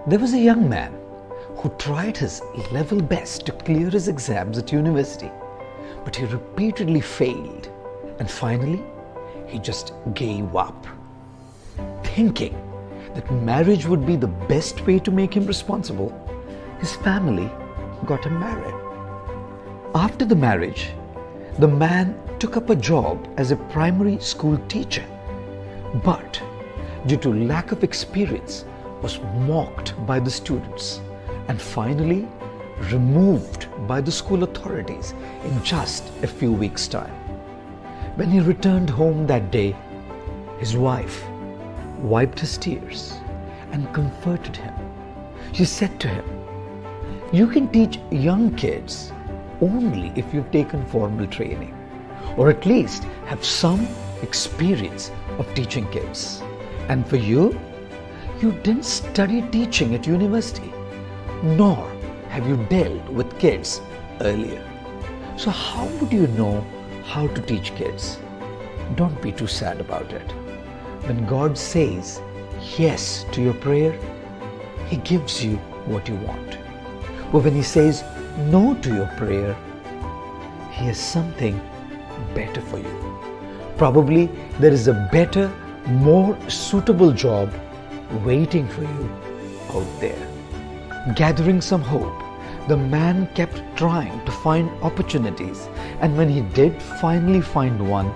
There was a young man who tried his level best to clear his exams at university, but he repeatedly failed, and finally he just gave up. Thinking that marriage would be the best way to make him responsible, his family got him married. After the marriage, the man took up a job as a primary school teacher, but due to lack of experience was mocked by the students and finally removed by the school authorities in just a few weeks' time. When he returned home that day, his wife wiped his tears and comforted him. She said to him, "You can teach young kids only if you've taken formal training, or at least have some experience of teaching kids. And for you, you didn't study teaching at university, nor have you dealt with kids earlier. So how would you know how to teach kids?" Don't be too sad about it. When God says yes to your prayer, He gives you what you want. But when He says no to your prayer, He has something better for you. Probably there is a better, more suitable job waiting for you out there. Gathering some hope, the man kept trying to find opportunities, and when he did finally find one,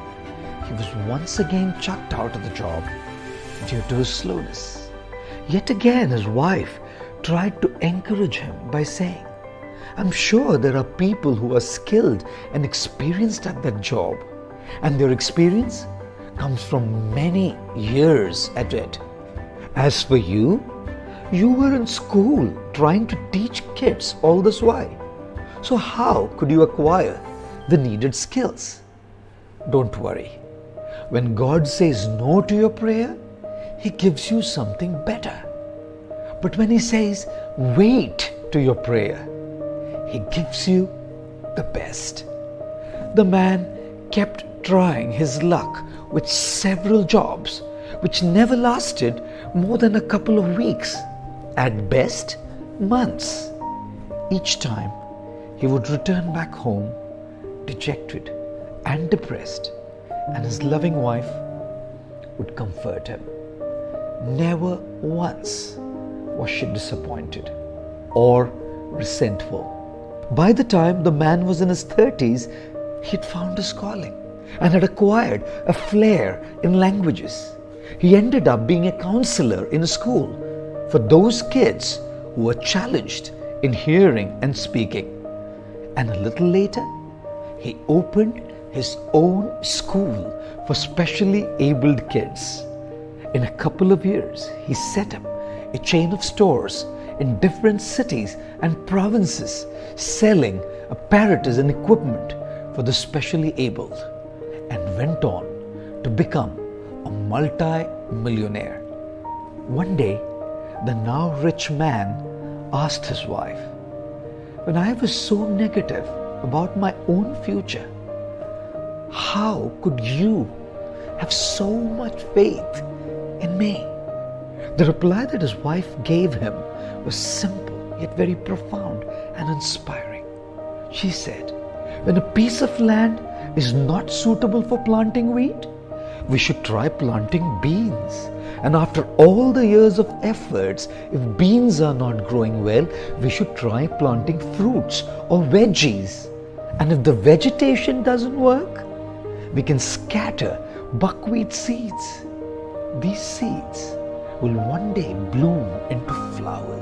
he was once again chucked out of the job due to his slowness. Yet again his wife tried to encourage him by saying, "I'm sure there are people who are skilled and experienced at that job, and their experience comes from many years at it. As for you, you were in school trying to teach kids all this while. So how could you acquire the needed skills?" Don't worry. When God says no to your prayer, He gives you something better. But when He says wait to your prayer, He gives you the best. The man kept trying his luck with several jobs, which never lasted more than a couple of weeks, at best months. Each time he would return back home dejected and depressed, and his loving wife would comfort him. Never once was she disappointed or resentful. By the time the man was in his 30s, he had found his calling and had acquired a flair in languages. He ended up being a counselor in a school for those kids who were challenged in hearing and speaking. And a little later, he opened his own school for specially abled kids. In a couple of years, he set up a chain of stores in different cities and provinces selling apparatus and equipment for the specially abled, and went on to become a multi-millionaire. One day, the now rich man asked his wife, "When I was so negative about my own future, how could you have so much faith in me?" The reply that his wife gave him was simple yet very profound and inspiring. She said, "When a piece of land is not suitable for planting wheat, we should try planting beans. And after all the years of efforts, if beans are not growing well, we should try planting fruits or veggies. And if the vegetation doesn't work, we can scatter buckwheat seeds. These seeds will one day bloom into flowers.